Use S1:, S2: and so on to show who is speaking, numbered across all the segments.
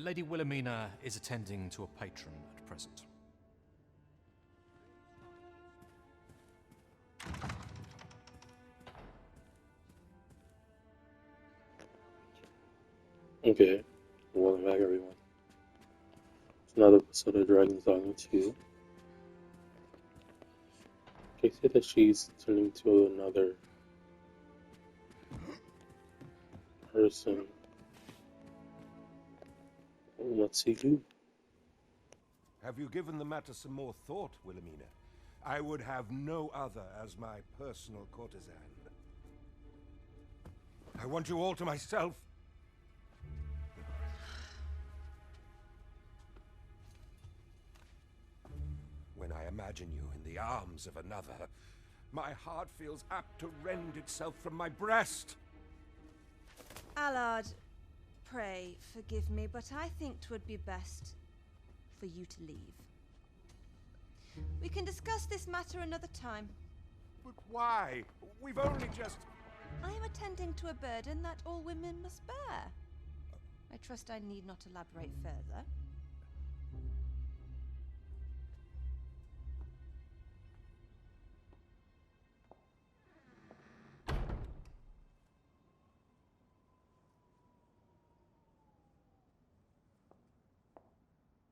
S1: Lady Wilhelmina is attending to a patron at present.
S2: Okay, welcome back everyone. It's another episode of Dragon's Dogma 2. They say that she's turning to another person. Let's see who.
S3: Have you given the matter some more thought, Wilhelmina? I would have no other as my personal courtesan. I want you all to myself. When I imagine you in the arms of another, my heart feels apt to rend itself from my breast.
S4: Allard, pray forgive me, but I think 'twould be best for you to leave. We can discuss this matter another time.
S3: But why? We've only just...
S4: I am attending to a burden that all women must bear. I trust I need not elaborate further.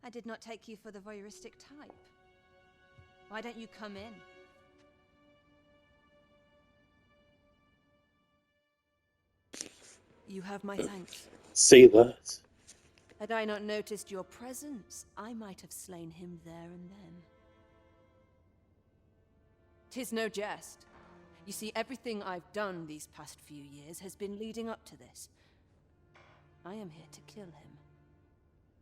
S4: I did not take you for the voyeuristic type. Why don't you come in? You have my thanks.
S2: Say that.
S4: Had I not noticed your presence, I might have slain him there and then. 'Tis no jest. You see, everything I've done these past few years has been leading up to this. I am here to kill him.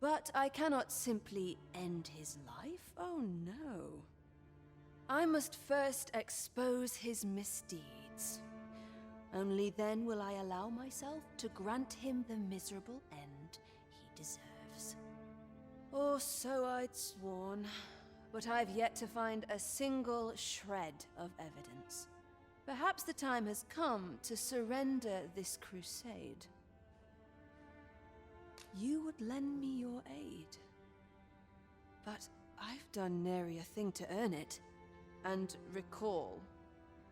S4: But I cannot simply end his life. Oh no. I must first expose his misdeeds. Only then will I allow myself to grant him the miserable end he deserves. Or so I'd sworn, but I've yet to find a single shred of evidence. Perhaps the time has come to surrender this crusade. You would lend me your aid. But I've done nary a thing to earn it. And recall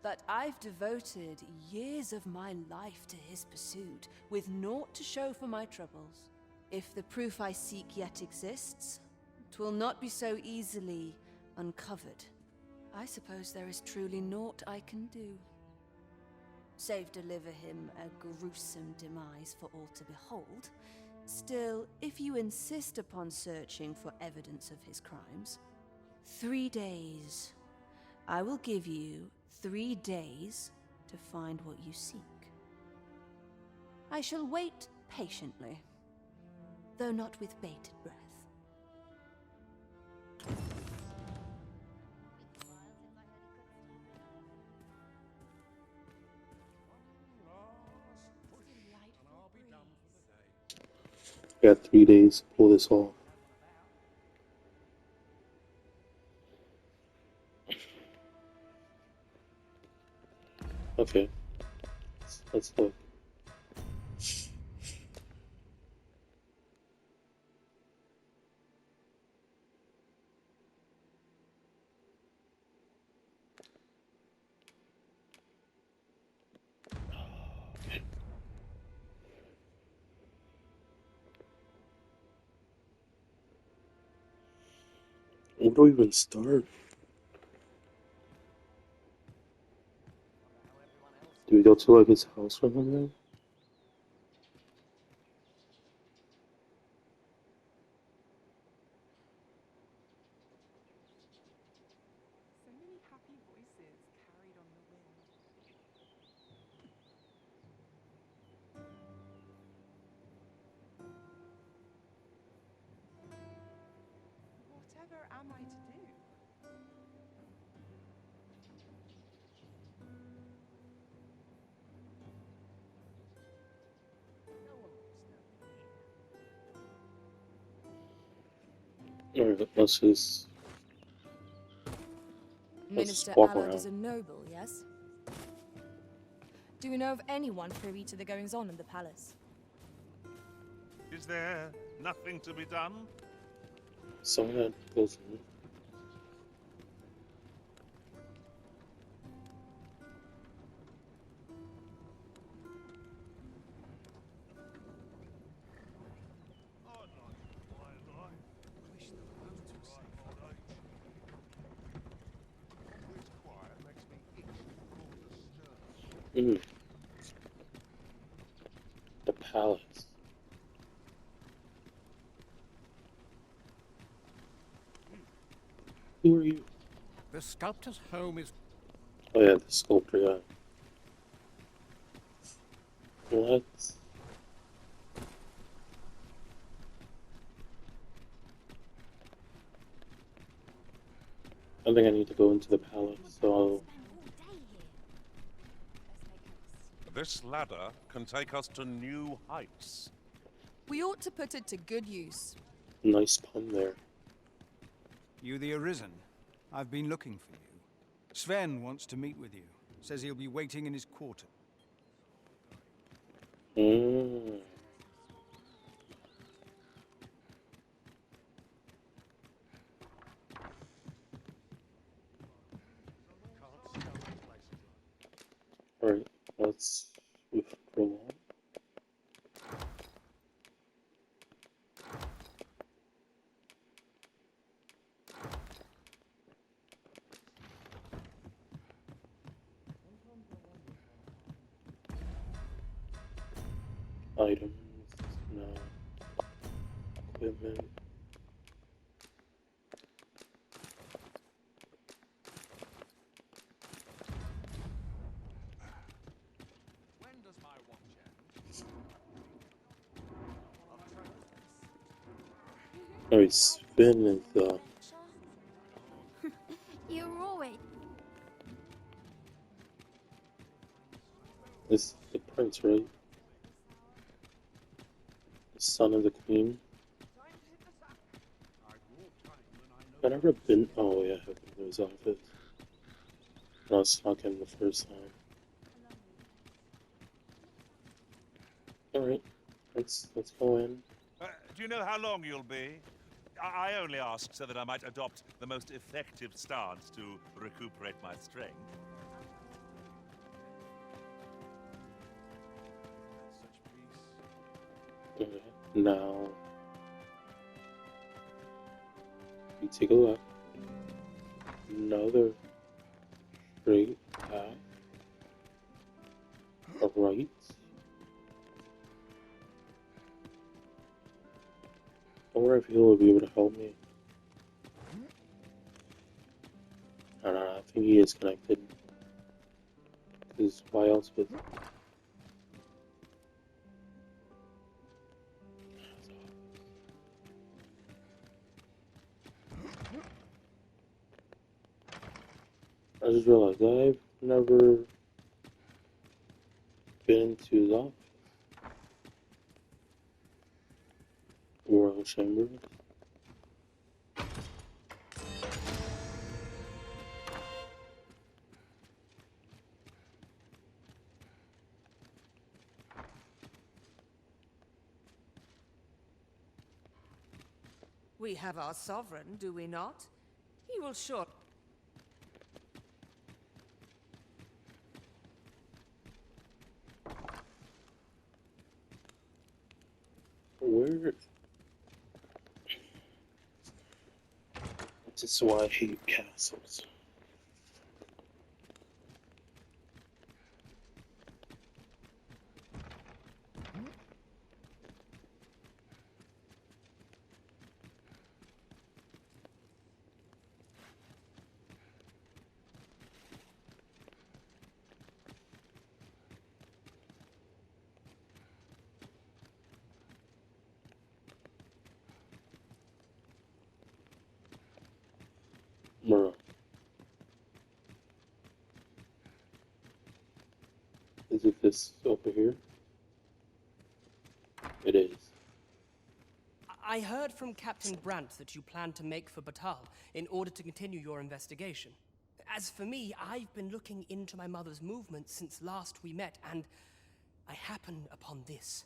S4: that I've devoted years of my life to his pursuit, with naught to show for my troubles. If the proof I seek yet exists, 'twill not be so easily uncovered. I suppose there is truly naught I can do, save deliver him a gruesome demise for all to behold. Still, if you insist upon searching for evidence of his crimes, 3 days. I will give you 3 days to find what you seek. I shall wait patiently, though not with bated breath.
S2: Got 3 days to pull this off. Okay, let's look. Okay. Where do we even start? Do we go to like his house or something?
S5: So many happy voices carried on the wind. Whatever am I to do?
S2: Alright, let's just
S6: Minister
S2: walk
S6: Allard
S2: around.
S6: is a noble, yes? Do we know of anyone privy to the goings-on in the palace? Is there nothing to be done?
S2: Someone had close in. Mm. The palace. Who are you?
S7: The sculptor's home is...
S2: Oh yeah, the sculptor guy. What? I think I need to go into the palace, so
S6: This ladder can take us to new heights.
S4: We ought to put it to good use.
S2: nice pun there.
S7: You the Arisen? I've been looking for you. Sven wants to meet with you. Says he'll be waiting in his quarter.
S2: Mm. Alright, let's prolong. Items, no. Equipment. Alright, spin is
S8: You're always...
S2: this is the prince, right? The son of the queen. I've never been. Oh yeah, I've been to his office. I was talking the first time. Alright, let's go in.
S6: Do you know how long you'll be? I only ask so that I might adopt the most effective stance to recuperate my strength.
S2: Okay, now you take a left, another straight path, a right, I wonder if he'll be able to help me. I don't know, I think he is connected. Because why else would... I just realized I've never been to his office. Royal Chamber.
S9: We have our sovereign, do we not? He will sure...
S2: Where? This is why I hate castles. Bruh. Is it this over here? It is.
S10: I heard from Captain Brandt that you plan to make for Batal in order to continue your investigation. As for me, I've been looking into my mother's movements since last we met, and I happen upon this.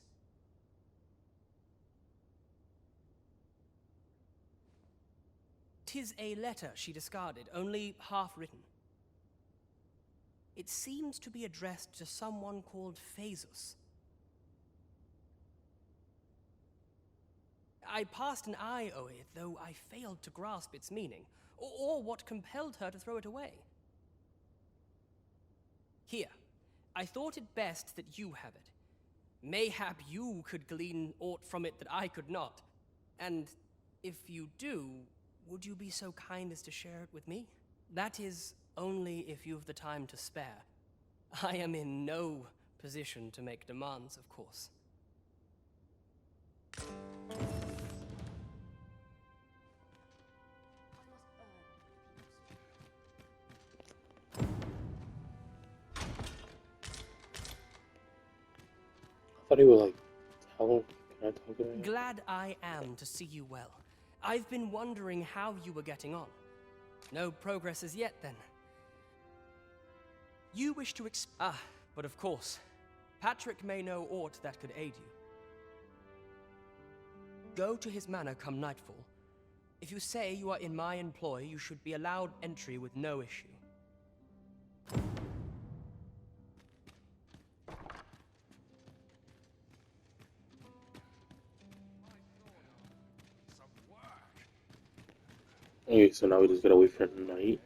S10: 'Tis a letter she discarded, only half written. It seems to be addressed to someone called Phaesus. I passed an eye o'er it, though I failed to grasp its meaning, or what compelled her to throw it away. Here, I thought it best that you have it. Mayhap you could glean aught from it that I could not. And if you do, would you be so kind as to share it with me? That is, only if you've the time to spare. I am in no position to make demands, of course.
S2: I thought he would like tell. Can I talk to him?
S10: Glad I am to see you well. I've been wondering how you were getting on. No progress as yet, then. You wish to but of course, Patrick may know aught that could aid you. Go to his manor come nightfall. If you say you are in my employ, you should be allowed entry with no issue.
S2: Okay, so now we just gotta wait for night.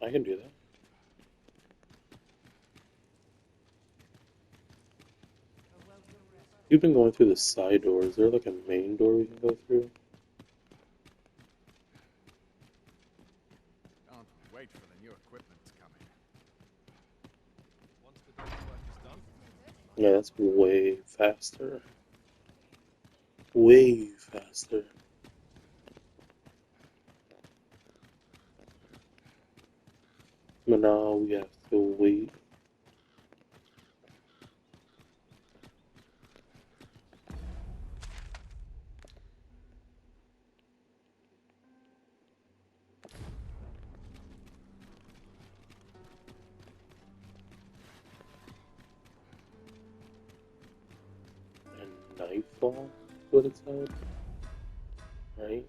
S2: I can do that. You've been going through the side door. Is there like a main door we can go through?
S8: Can't wait for the new equipment to come in. Once the day's work is done.
S2: Yeah, that's way faster. Way faster. But now we have to wait. And nightfall, what it said, right?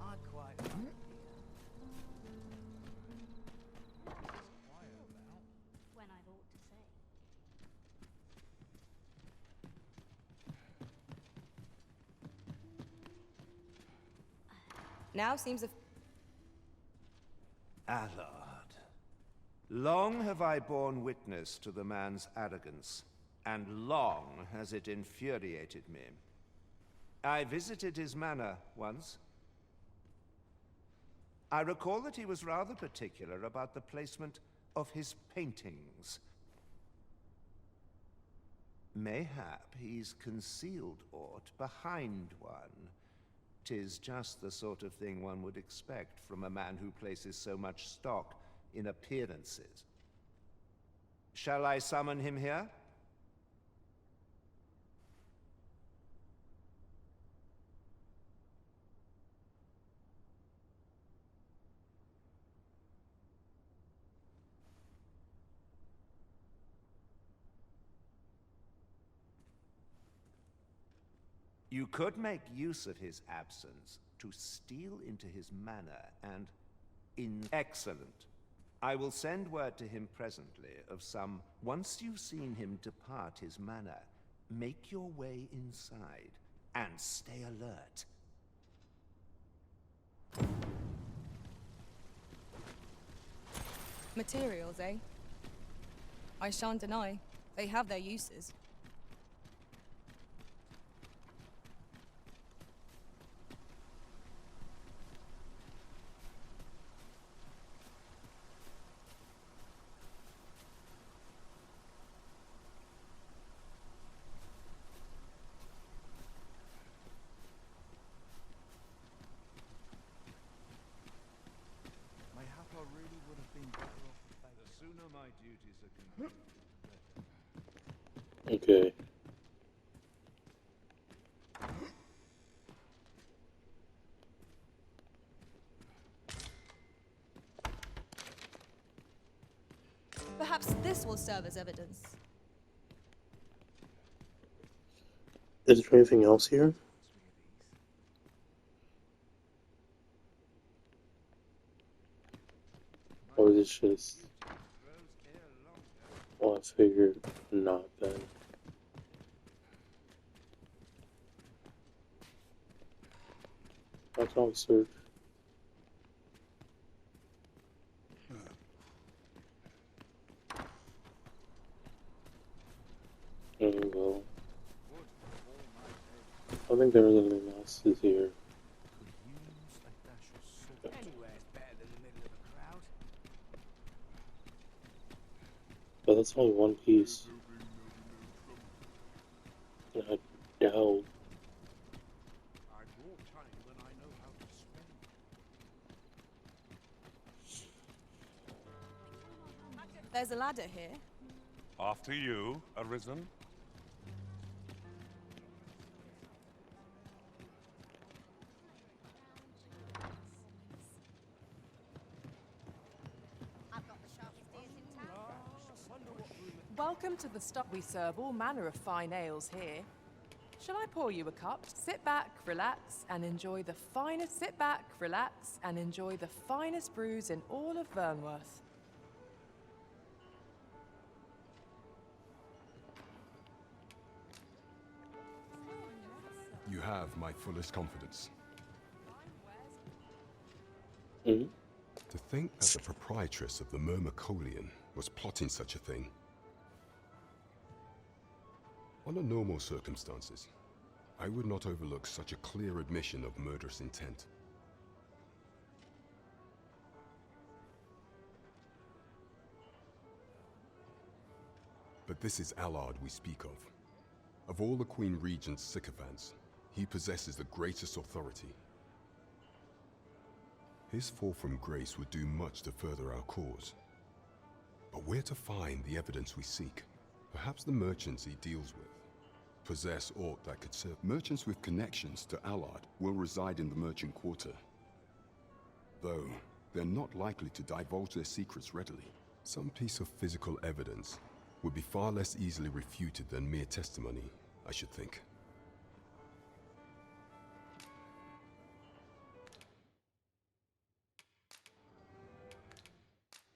S8: I'd quite like it.
S11: When I've ought to say.
S9: Now seems a...
S3: Allard. Long have I borne witness to the man's arrogance, and long has it infuriated me. I visited his manor once. I recall that he was rather particular about the placement of his paintings. Mayhap he's concealed aught behind one. 'Tis just the sort of thing one would expect from a man who places so much stock in appearances. Shall I summon him here? You could make use of his absence to steal into his manor and... Excellent. I will send word to him presently of some... Once you've seen him depart his manor, make your way inside and stay alert.
S9: Materials, eh? I shan't deny. They have their uses.
S2: Okay.
S9: Perhaps this will serve as evidence.
S2: Is there anything else here? Or is it just... Well, I figured not then. I can't search. There we go. I think there is anything else is here.
S7: Anywhere's better than the middle of a crowd.
S2: But that's only one piece. And I doubt.
S8: I brought time when I know how to spend.
S9: There's a ladder here.
S6: After you, Arisen.
S5: Welcome to the stop. We serve all manner of fine ales here. Shall I pour you a cup? Sit back, relax, and enjoy the finest. Sit back, relax, and enjoy the finest brews in all of Vernworth.
S12: You have my fullest confidence.
S2: Mm-hmm.
S12: To think that the proprietress of the Myrmecolian was plotting such a thing. Under normal circumstances, I would not overlook such a clear admission of murderous intent. But this is Allard we speak of. Of all the Queen Regent's sycophants, he possesses the greatest authority. His fall from grace would do much to further our cause. But where to find the evidence we seek? Perhaps the merchants he deals with possess aught that could serve. Merchants with connections to Allard will reside in the merchant quarter. Though, they're not likely to divulge their secrets readily. Some piece of physical evidence would be far less easily refuted than mere testimony, I should think.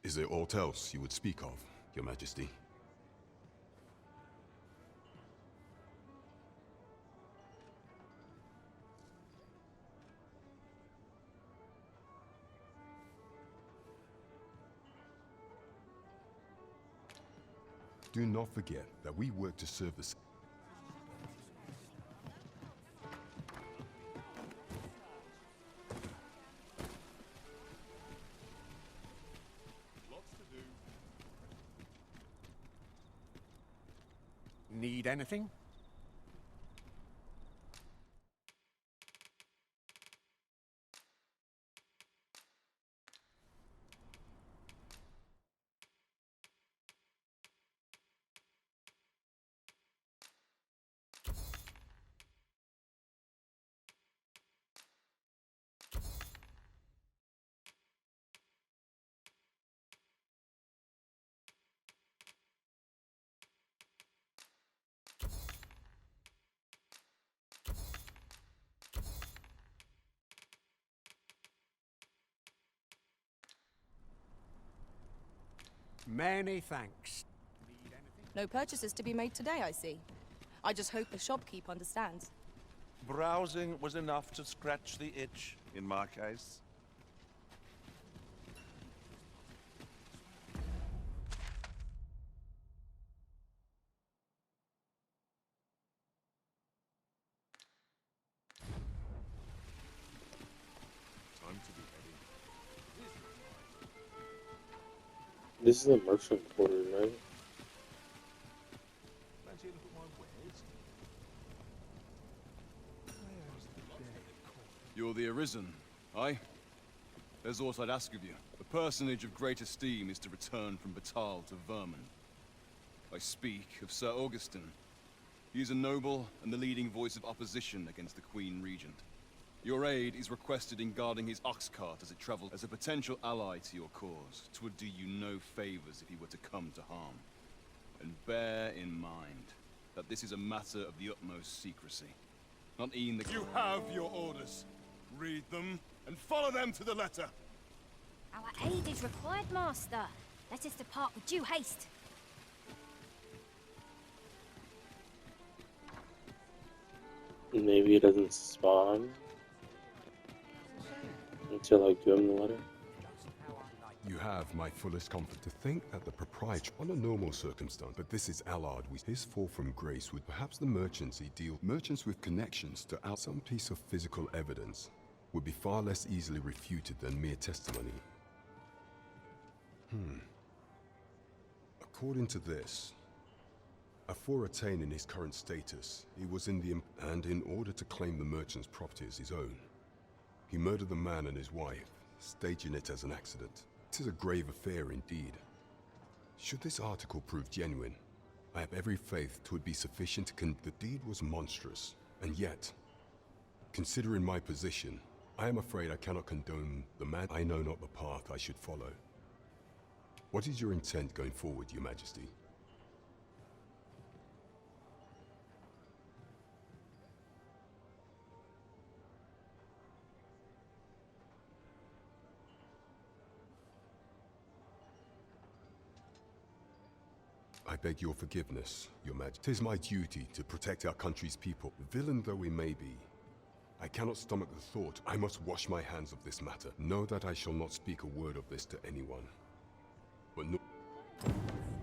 S12: Is there aught else you would speak of, Your Majesty? Do not forget that we work to serve the...
S8: Need anything? Many thanks.
S9: No purchases to be made today, I see. I just hope the shopkeep understands.
S6: Browsing was enough to scratch the itch, in my case.
S8: Time to be heading.
S2: This is a merchant quarter, right?
S8: Fancy a look at my wares? Where's the day?
S12: You're the Arisen, aye? There's aught I'd ask of you. The personage of great esteem is to return from Batal to Vermin.
S13: speak of Sir Augustin. He is a noble and the leading voice of opposition against the Queen Regent. Your aid is requested in guarding his ox cart as it travels. As a potential ally to your cause, 'twould do you no favors if he were to come to harm. And bear in mind that this is a matter of the utmost secrecy. Not even the—
S14: You have your orders. Read them and follow them to the letter.
S11: Our aid is required, Master. Let us depart with due haste.
S2: Maybe it doesn't spawn until I give him the letter.
S12: You have my fullest confidence to think that the proprietor, on a normal circumstance, but this is Allard, his fall from grace would perhaps the merchants he deals, merchants with connections to out some piece of physical evidence, would be far less easily refuted than mere testimony. According to this, afore attaining his current status, he was in the and in order to claim the merchant's property as his own, he murdered the man and his wife, staging it as an accident. It is a grave affair indeed. Should this article prove genuine, I have every faith 'twould be sufficient to the deed was monstrous, and yet, considering my position, I am afraid I cannot condone the man. I know not the path I should follow. What is your intent going forward, Your Majesty? I beg your forgiveness, Your Majesty. 'Tis my duty to protect our country's people. Villain though we may be, I cannot stomach the thought I must wash my hands of this matter. Know that I shall not speak a word of this to anyone. But no—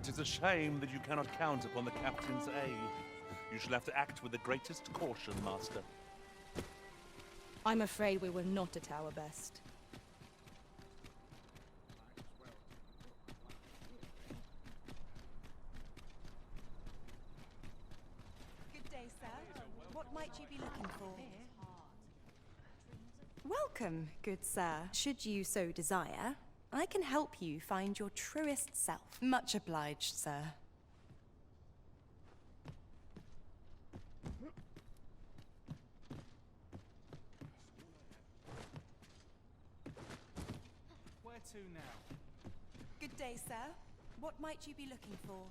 S6: 'Tis a shame that you cannot count upon the captain's aid. You shall have to act with the greatest caution, Master.
S9: I'm afraid we were not at our best.
S15: Good day, sir. What might you be looking for? Welcome, good sir. Should you so desire, I can help you find your truest self. Much obliged, sir.
S7: Where to now?
S15: Good day, sir. What might you be looking for?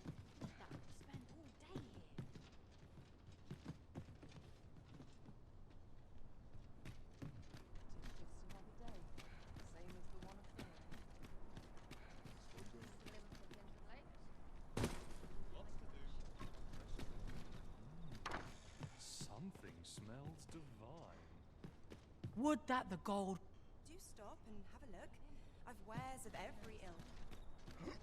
S1: Something smells divine.
S10: Would that the gold...
S15: Do stop and have a look. I've wares of every ilk.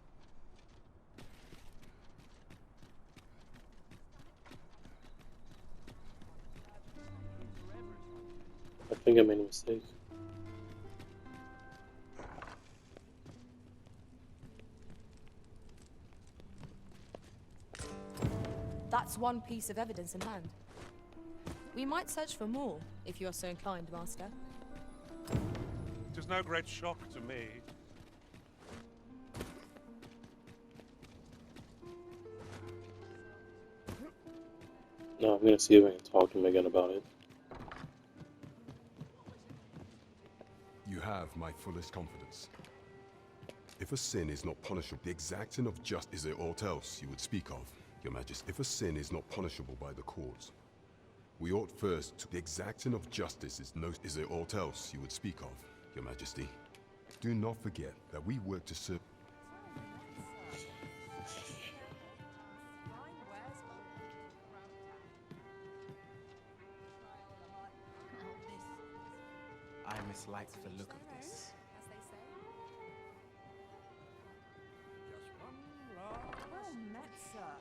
S2: I think I made a mistake.
S9: That's one piece of evidence in hand. We might search for more, if you are so inclined, Master.
S6: It is no great shock to me.
S2: No, I'm gonna see if I can talk to him again about it.
S12: You have my fullest confidence. If a sin is not punishable, the exacting of justice is it aught else you would speak of, Your Majesty? If a sin is not punishable by the courts, we ought first to— the exacting of justice is it aught else you would speak of, Your Majesty? Do not forget that we work to serve—
S16: I mislike the look of this.
S5: Well met, sir.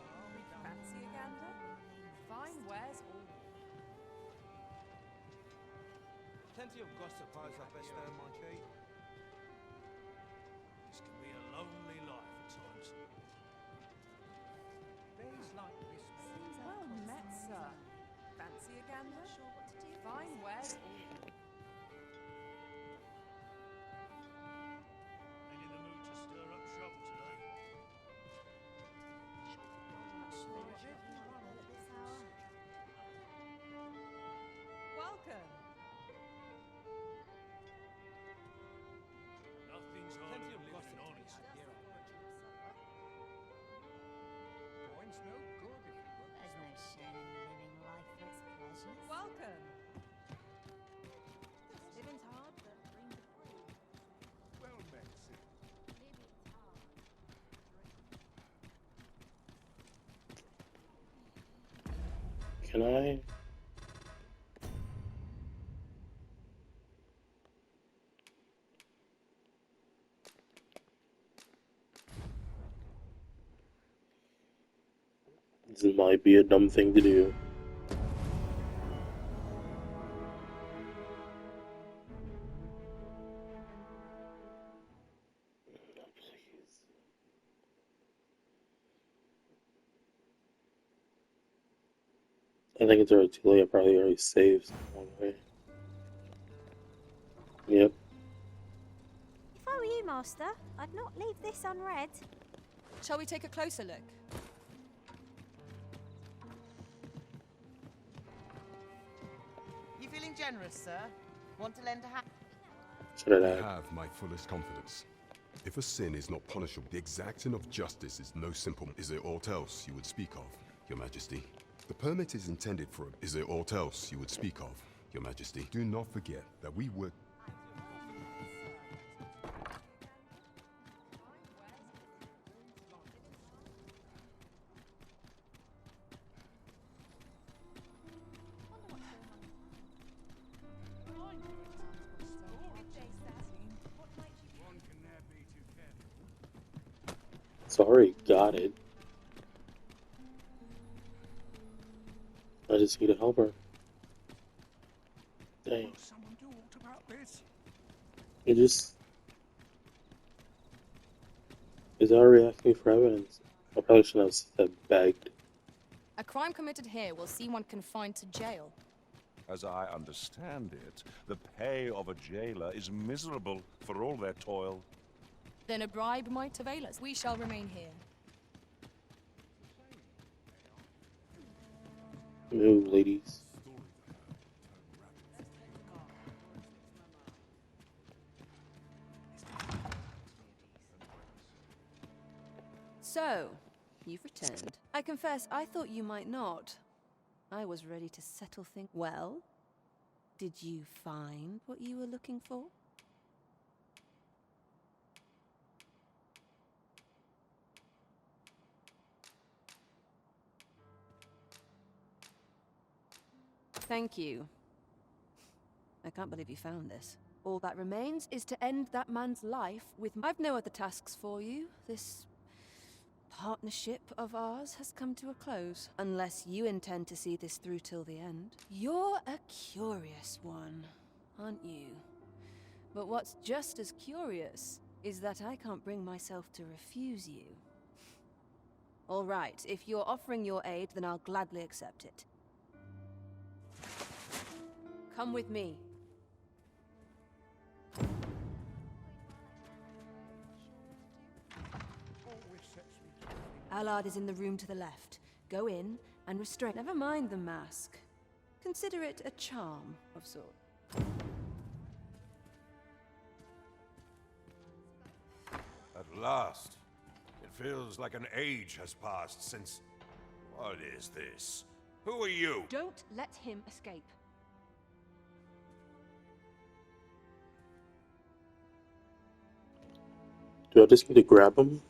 S5: Fancy a gander? Fine wares all.
S8: Plenty of gossip eyes up best there, my key. This can be a lonely life at times. Days like this.
S5: Well met, sir. Fancy a gander? Fine wares all.
S8: Ain't in the mood to stir up shop today.
S2: Can I? This might be a dumb thing to do. I think it's already too late. I probably already saved one way. Yep.
S11: If I were you, Master, I'd not leave this unread.
S9: Shall we take a closer look?
S16: You feeling generous, sir? Want to lend a hand?
S12: I have my fullest confidence. If a sin is not punishable, the exacting of justice is no simple. Is there aught else you would speak of, Your Majesty? The permit is intended for a... Is there aught else you would speak of, Your Majesty? Do not forget that we were...
S2: Sorry, got it. I just need to help her. Dang.
S8: Someone do aught about this?
S2: It just... Is already asking me for evidence. I probably shouldn't have said begged.
S9: A crime committed here will see one confined to jail.
S6: As I understand it, the pay of a jailer is miserable for all their toil.
S9: Then a bribe might avail us. We shall remain here.
S2: No, ladies.
S4: So, you've returned. I confess, I thought you might not. I was ready to settle things. Well, did you find what you were looking for? Thank you. I can't believe you found this. All that remains is to end that man's life with... I've no other tasks for you. This partnership of ours has come to a close. Unless you intend to see this through till the end. You're a curious one, aren't you? But what's just as curious is that I can't bring myself to refuse you. All right, if you're offering your aid, then I'll gladly accept it. Come with me. Allard is in the room to the left. Go in and restrain. Never mind the mask. Consider it a charm of sorts.
S14: At last. It feels like an age has passed since... What is this? Who are you?
S4: Don't let him escape.
S2: Do I just need to grab him?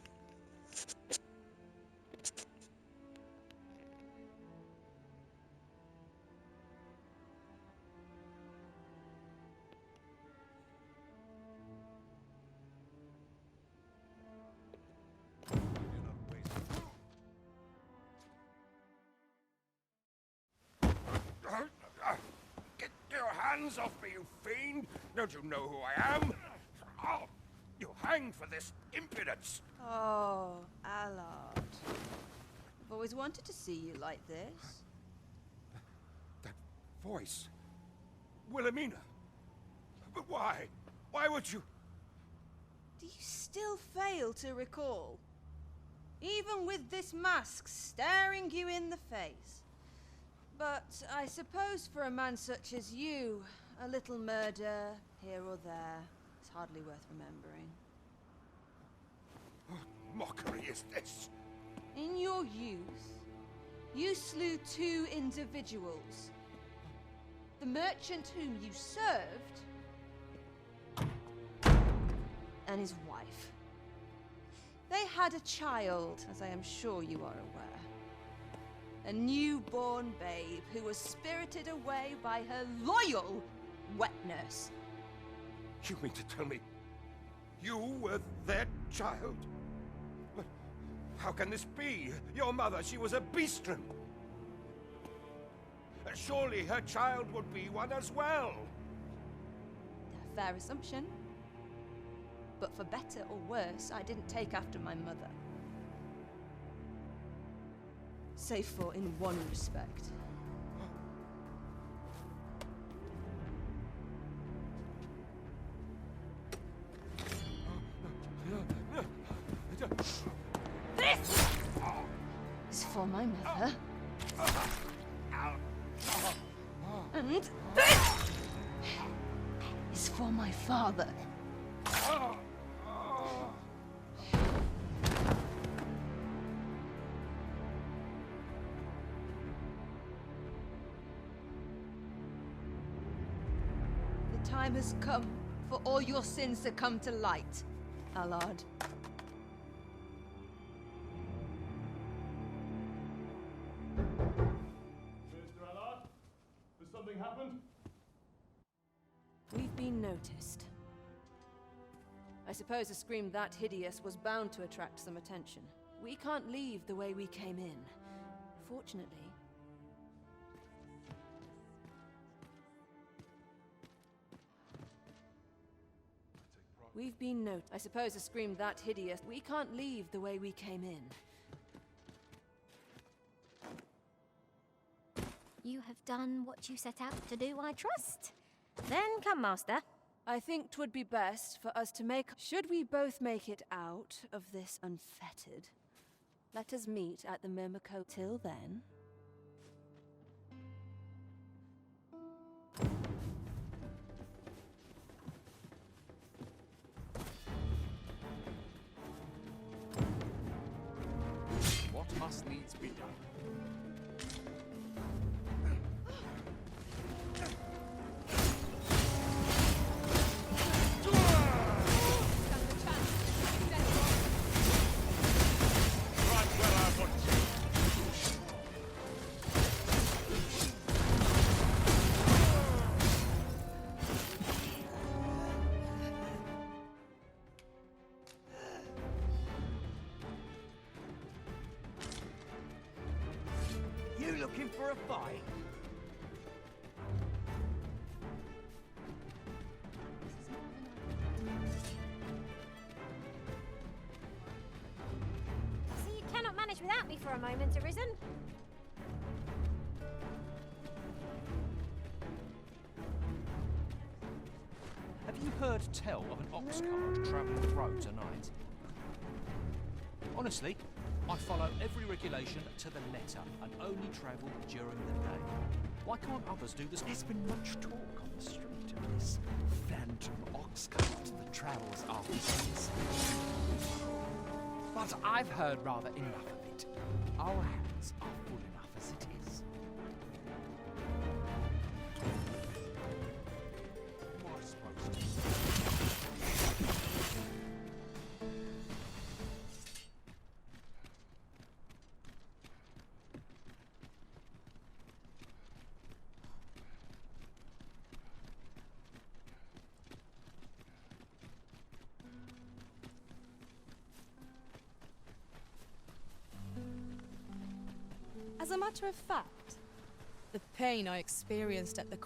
S14: Get your hands off me, you fiend! Don't you know who I am? Oh, you hanged for this impudence!
S4: Oh, Allard. I've always wanted to see you like this.
S14: That voice... Wilhelmina! But why? Why would you...
S4: Do you still fail to recall? Even with this mask staring you in the face. But I suppose for a man such as you, a little murder here or there is hardly worth remembering.
S14: What mockery is this?
S4: In your youth, you slew two individuals. The merchant whom you served, and his wife. They had a child, as I am sure you are aware. A newborn babe who was spirited away by her loyal wet nurse.
S14: You mean to tell me you were their child? But how can this be? Your mother, she was a beastren. Surely her child would be one as well.
S4: A fair assumption. But for better or worse, I didn't take after my mother. Save for in one respect. This is for my mother. And this is for my father. The time has come for all your sins to come to light, Allard.
S17: Mr. Allard, has something happened?
S4: We've been noticed. I suppose a scream that hideous was bound to attract some attention. We can't leave the way we came in. Fortunately. We've been noticed. I suppose a scream that hideous. We can't leave the way we came in.
S11: You have done what you set out to do, I trust. Then come, Master.
S4: I think 'twould be best for us to make... Should we both make it out of this unfettered, let us meet at the Myrmico. Till then...
S1: What must needs be done?
S18: You looking for a fight?
S11: So you cannot manage without me for a moment, Arisen?
S1: Have you heard tell of an ox cart travelling the road tonight? Honestly, I follow every regulation to the letter and only travel during the day. Why can't others do this?
S19: There's been much talk on the street of this phantom ox cart that travels after sunset. But I've heard rather enough of it. Our hands are full enough as it is. What am I supposed to do?
S9: As a matter of fact, the pain I experienced at the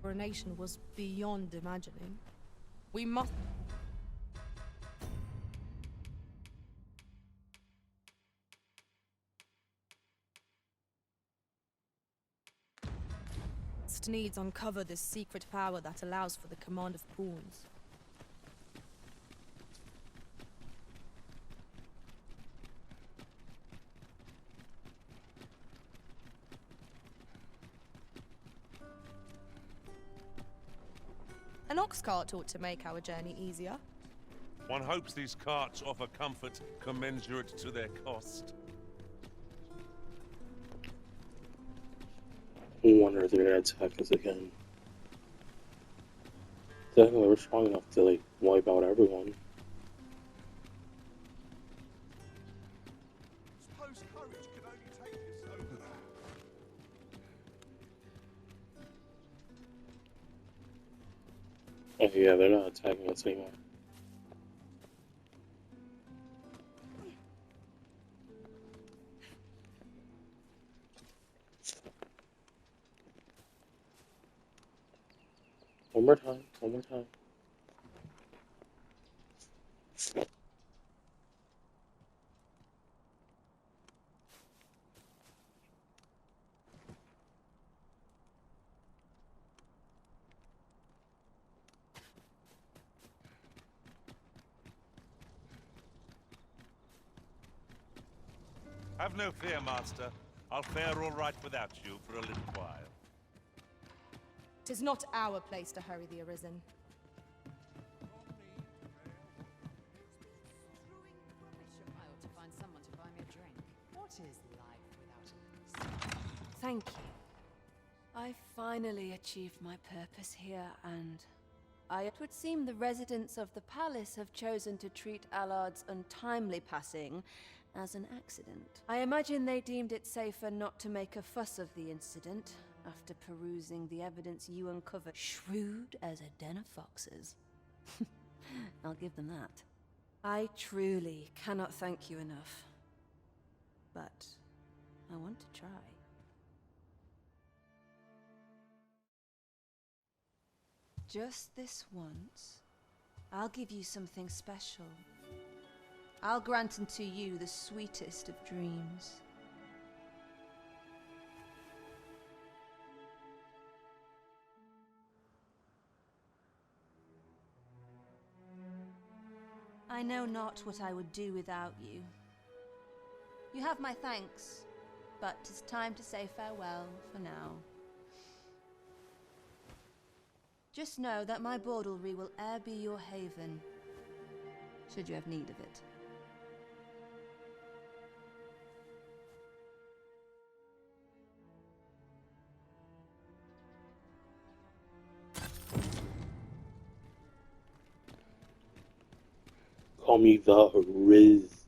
S9: coronation was beyond imagining. We must... needs uncover this secret power that allows for the command of pawns. An ox cart ought to make our journey easier.
S6: One hopes these carts offer comfort commensurate to their cost.
S2: I wonder if they're gonna attack us again. Technically, we're strong enough to like wipe out everyone.
S8: Suppose courage can only take you so.
S2: Oh yeah, they're not attacking us anymore. One more time, one more time.
S6: Have no fear, Master. I'll fare all right without you for a little while.
S9: 'Tis not our place to hurry the Arisen.
S11: I ought to find someone to buy me a drink. What is life without a...
S4: Thank you. I finally achieved my purpose here, and it would seem the residents of the palace have chosen to treat Allard's untimely passing as an accident. I imagine they deemed it safer not to make a fuss of the incident after perusing the evidence you uncovered. Shrewd as a den of foxes. I'll give them that. I truly cannot thank you enough, but I want to try. Just this once, I'll give you something special. I'll grant unto you the sweetest of dreams. I know not what I would do without you. You have my thanks, but 'tis time to say farewell for now. Just know that my baudelry will e'er be your haven, should you have need of it.
S2: Call me the Riz.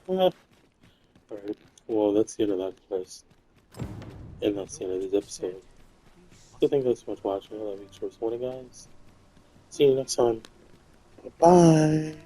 S2: Alright, well that's the end of that quest. And that's the end of this episode. So thank you guys so much for watching. I love you. Cheers, morning guys. See you next time. Bye.